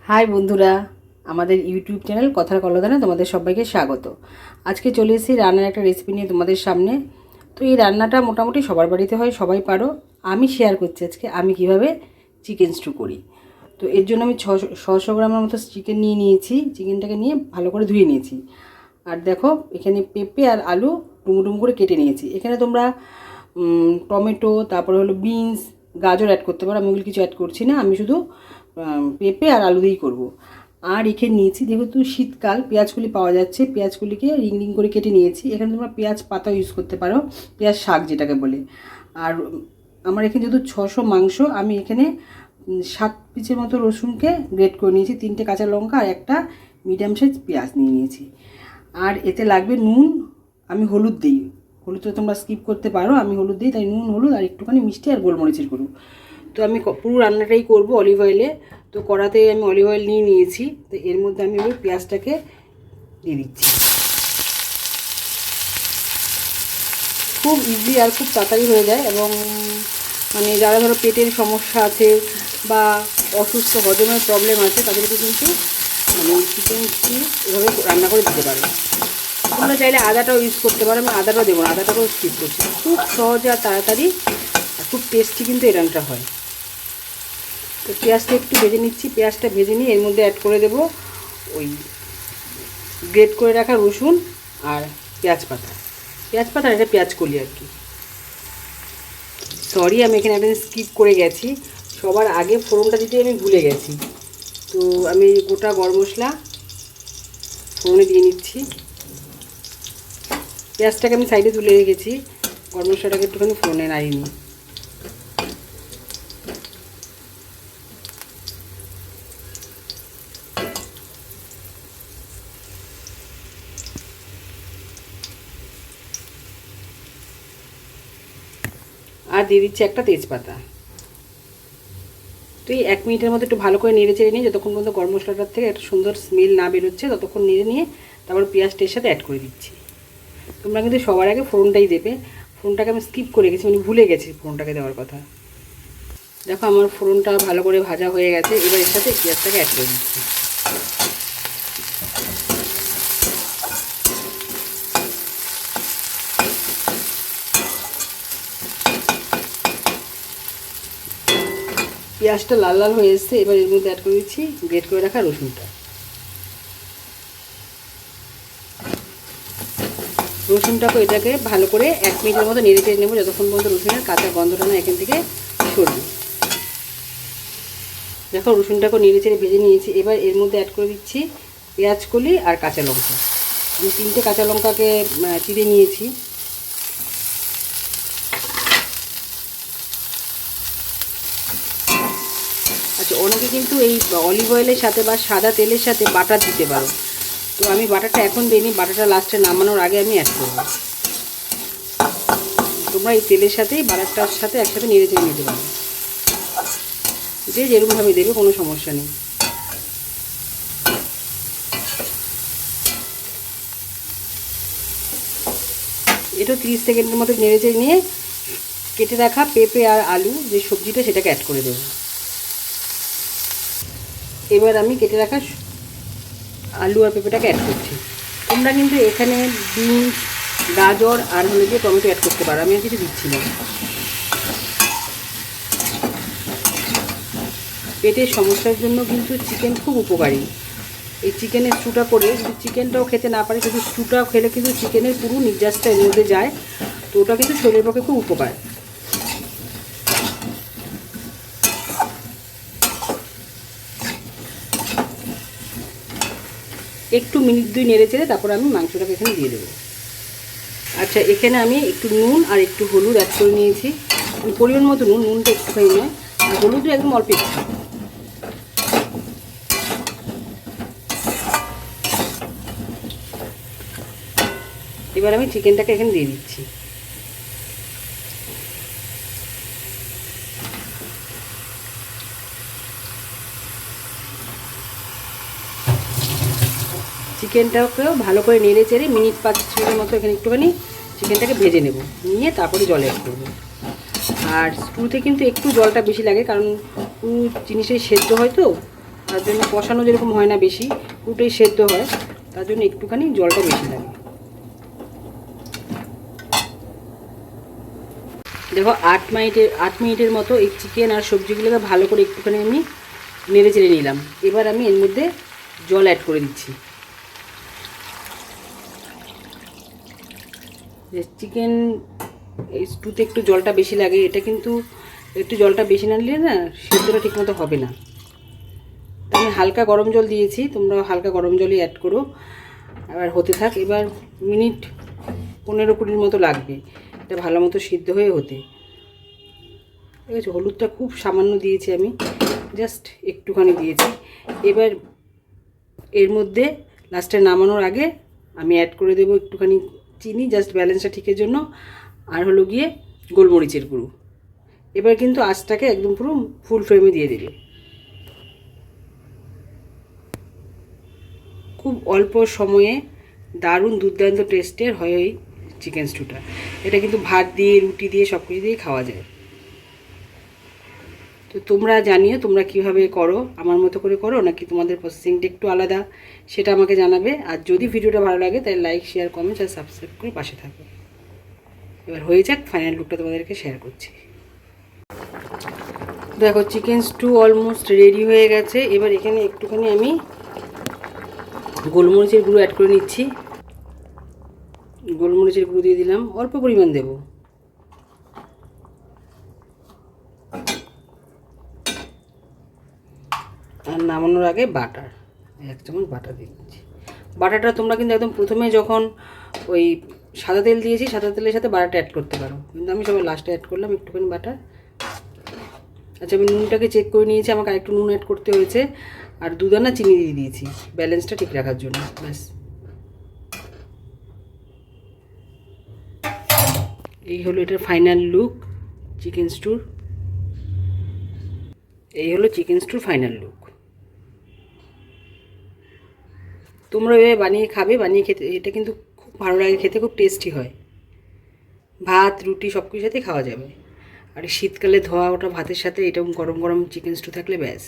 High বন্ধুরা, আমাদের YouTube channel কথার কলদানে তোমাদের সবাইকে স্বাগত। আজকে চলে এসেছি রান্নার একটা রেসিপি নিয়ে তোমাদের সামনে। তো এই রান্নাটা মোটামুটি সবার বাড়িতে হয়, সবাই পারো। আমি শেয়ার করছি আজকে আমি কিভাবে চিকেন স্টু করি। তো এর জন্য আমি 600 গ্রামের মতো চিকেন নিয়ে নিয়েছি। চিকেনটাকে নিয়ে ভালো করে ধুয়ে নিয়েছি। আর দেখো এখানে পেঁপে আর আলু ডুমো করে কেটে নিয়েছি। এখানে তোমরা টমেটো, তারপরে হলো বিনস, গাজর অ্যাড করতে পারো। আমি ওগুলো কিছু অ্যাড করছি না, আমি শুধু পেঁপে আর আলু দিয়েই করবো। আর এখানে নিয়েছি, যেহেতু শীতকাল পেঁয়াজগুলি পাওয়া যাচ্ছে, পেঁয়াজগুলিকে রিং রিং করে কেটে নিয়েছি। এখানে তোমরা পেঁয়াজ পাতা ইউজ করতে পারো, পেঁয়াজ শাক যেটাকে বলে। আর আমার এখানে যেহেতু 600 মাংস, আমি এখানে 7 পিসের মতো রসুনকে গ্রেট করে নিয়েছি, 3টে কাঁচা লঙ্কা আর একটা মিডিয়াম সাইজ পেঁয়াজ নিয়ে নিয়েছি। আর এতে লাগবে নুন, আমি হলুদ দিই। হলুদটা তোমরা স্কিপ করতে পারো, আমি হলুদ দিই, তাই নুন, হলুদ আর একটুখানি মিষ্টি আর গোলমরিচের গুঁড়ো। তো আমি পুরো রান্নাটাই করব অলিভ অয়েলে। তো কড়াতে আমি অলিভ অয়েল নিয়ে নিয়েছি। তো এর মধ্যে আমি ওই পেঁয়াজটাকে দিয়ে দিচ্ছি। খুব ইজি আর খুব তাড়াতাড়ি হয়ে যায়, এবং মানে যারা ধরো পেটের সমস্যা আছে বা অসুস্থ হজমের প্রবলেম আছে, তাদেরকে কিন্তু মানে চিকেন স্টু এভাবে রান্না করে দিতে পারো। তোমরা চাইলে আদাটাও ইউজ করতে পারো, আমি আদাটাও দেবো না, আদাটাকেও স্কিপ করছি। খুব সহজে আর তাড়াতাড়ি আর খুব টেস্টি কিন্তু এই রান্নাটা হয়। তো পেঁয়াজটা একটু ভেজে নিচ্ছি। পেঁয়াজটা ভেজে নিয়ে এর মধ্যে অ্যাড করে দেবো ওই গ্রেট করে রাখা রসুন আর পেঁয়াজ পাতা। আর এটা পেঁয়াজ কলি আর কি। সরি, আমি এখানে একটা স্কিপ করে গেছি, সবার আগে ফোড়নটা দিতে আমি ভুলে গেছি। তো আমি গোটা গরম মশলা ফোড়নে দিয়ে নিচ্ছি। পেঁয়াজটাকে আমি সাইডে তুলে রেখেছি, গরম মশলাটাকে একটুখানি ফোড়নে নাড়িয়ে নিই। আর দিয়ে দিচ্ছি একটা তেজপাতা। তো এই 1 মিনিটের মধ্যে একটু ভালো করে নেড়ে চেড়ে নিয়ে, যতক্ষণ পর্যন্ত গরম মশলাটার থেকে একটা সুন্দর স্মেল না বেরোচ্ছে ততক্ষণ নেড়ে নিয়ে তারপর পেঁয়াজটার সাথে অ্যাড করে দিচ্ছি। তোমরা কিন্তু সবার আগে ফোড়নটাই দেবে। ফোড়নটাকে আমি স্কিপ করে গেছি, মানে ভুলে গেছি ফোড়নটাকে দেওয়ার কথা। দেখো আমার ফোড়নটা ভালো করে ভাজা হয়ে গেছে। এবার এর সাথে পেঁয়াজটাকে অ্যাড করে দিচ্ছি। পেঁয়াজটা লাল লাল হয়ে এসছে। এবার এর মধ্যে অ্যাড করে দিচ্ছি গ্রেট করে রাখা রসুনটা। রসুনটাকে এটাকে ভালো করে 1 মিনিটের মতো নেড়ে চেড়ে নেবো, যতক্ষণ পর্যন্ত রসুনের কাঁচা গন্ধটা না এখান থেকে সরবে। দেখো রসুনটাকে নেড়ে চেড়ে ভেজে নিয়েছি। এবার এর মধ্যে অ্যাড করে দিচ্ছি পেঁয়াজ কলি আর কাঁচা লঙ্কা। আমি 3টে কাঁচা লঙ্কাকে চিড়ে নিয়েছি। আচ্ছা, অনেকে কিন্তু এই অলিভ অয়েলের সাথে বা সাদা তেলের সাথে বাটার দিতে পারো। তো আমি বাটারটা এখন দিইনি, বাটারটা লাস্টে নামানোর আগে আমি অ্যাড করব। তোমরা এই তেলের সাথেই বাটারটার সাথে একসাথে নেড়ে চেড়ে নিতে পারো, যে যেরকমভাবে দেবে কোনো সমস্যা নেই। এটা 30 সেকেন্ডের মতো নেড়ে চেড়ে নিয়ে কেটে রাখা পেঁপে আর আলু যে সবজিটা সেটাকে অ্যাড করে দেবো। এবার আমি কেটে রাখা আলু আর পেঁপেটাকে অ্যাড করছি। তোমরা কিন্তু এখানে বিনস, গাজর আর হলে গিয়ে টমেটো অ্যাড করতে পারো, আমি আর কিছু দিচ্ছি না। পেটের সমস্যার জন্য কিন্তু চিকেন খুব উপকারী। এই চিকেনের স্টুটা করে যদি চিকেনটাও খেতে না পারে, শুধু স্টুটাও খেলে কিন্তু চিকেনের পুরো নির্যাসটা এর মধ্যে যায়। তো ওটা কিন্তু শরীরের পক্ষে খুব উপকার। একটু মিনিট 2 নেড়ে চেড়ে তারপর আমি মাংসটাকে এখানে দিয়ে দেবো। আচ্ছা, এখানে আমি একটু নুন আর একটু হলুদ অ্যাড করে নিয়েছি। পরিমাণ মতো নুনটা একটুখানি নয়, আর হলুদও একদম অল্প একটু। এবার আমি চিকেনটাকে এখানে দিয়ে দিচ্ছি। চিকেনটাকেও ভালো করে নেড়ে চেড়ে মিনিট 5-6 মতো এখানে একটুখানি চিকেনটাকে ভেজে নেব, নিয়ে তারপরে জল অ্যাড করবো। আর স্টুতে কিন্তু একটু জলটা বেশি লাগে, কারণ জিনিসটাই সেদ্ধ হয় তো, তার জন্য কষানো যেরকম হয় না বেশি, পুরোটাই সেদ্ধ হয়, তার জন্য একটুখানি জলটা বেশি লাগে। দেখো 8 মিনিটের মতো এই চিকেন আর সবজিগুলোকে ভালো করে একটুখানি আমি নেড়ে চেড়ে নিলাম। এবার আমি এর মধ্যে জল অ্যাড করে দিচ্ছি। যে চিকেন স্টুতে একটু জলটা বেশি লাগে, এটা কিন্তু একটু জলটা বেশি না নিলে না সেদ্ধটা ঠিকমতো হবে না। তো আমি হালকা গরম জল দিয়েছি, তোমরা হালকা গরম জলই অ্যাড করো। এবার হতে থাক। এবার মিনিট 15-20 মতো লাগবে এটা ভালো মতো সিদ্ধ হয়ে হতে। ঠিক আছে, হলুদটা খুব সামান্য দিয়েছি আমি, জাস্ট একটুখানি দিয়েছি। এবার এর মধ্যে লাস্টে নামানোর আগে আমি অ্যাড করে দেবো একটুখানি চিনি, জাস্ট ব্যালেন্সটা ঠিকের জন্য, আর হলো গিয়ে গোলমরিচের গুঁড়ো। এবার কিন্তু আঁচটাকে একদম পুরো ফুল ফ্লেমে দিয়ে দেবে। খুব অল্প সময়ে দারুণ দুর্দান্ত টেস্টের হয় এই চিকেন স্টুটা। এটা কিন্তু ভাত দিয়ে, রুটি দিয়ে, সব কিছু দিয়ে খাওয়া যায়। তো তোমরা জানিও তোমরা কীভাবে করো, আমার মতো করে করো নাকি তোমাদের প্রসেসিংটা একটু আলাদা, সেটা আমাকে জানাবে। আর যদি ভিডিওটা ভালো লাগে তাহলে লাইক, শেয়ার, কমেন্ট আর সাবস্ক্রাইব করে পাশে থাকো। এবার হয়ে যাক, ফাইনাল লুকটা তোমাদেরকে শেয়ার করছি। দেখো চিকেন স্টু অলমোস্ট রেডি হয়ে গেছে। এবার এখানে একটুখানি আমি গোলমরিচের গুঁড়ো অ্যাড করে নিচ্ছি। গোলমরিচের গুঁড়ো দিয়ে দিলাম, অল্প পরিমাণ দেব। আর নামানোর আগে বাটার, 1 চামচ বাটার দিয়ে দিচ্ছি। বাটারটা তোমরা কিন্তু একদম প্রথমে যখন ওই সাদা তেল দিয়েছি, সাদা তেলের সাথে বাটারটা অ্যাড করতে পারো, কিন্তু আমি সবাই লাস্টে অ্যাড করলাম একটুখানি বাটার। আচ্ছা, আমি নুনটাকে চেক করে নিয়েছি, আমাকে আরেকটু নুন অ্যাড করতে হয়েছে, আর 2 দানা চিনি দিয়ে দিয়েছি ব্যালেন্সটা ঠিক রাখার জন্য। ব্যাস, এই হলো এটার ফাইনাল লুক চিকেন স্টুর। এই হলো চিকেন স্টুর ফাইনাল লুক। তোমরা এভাবে বানিয়ে খাবে, বানিয়ে খেতে এটা কিন্তু খুব ভালো লাগে খেতে, খুব টেস্টি হয়। ভাত, রুটি সব কিছুর সাথে খাওয়া যাবে। আর শীতকালে ধোয়া ওটা ভাতের সাথে এটা গরম গরম চিকেন স্টু থাকলে ব্যাস।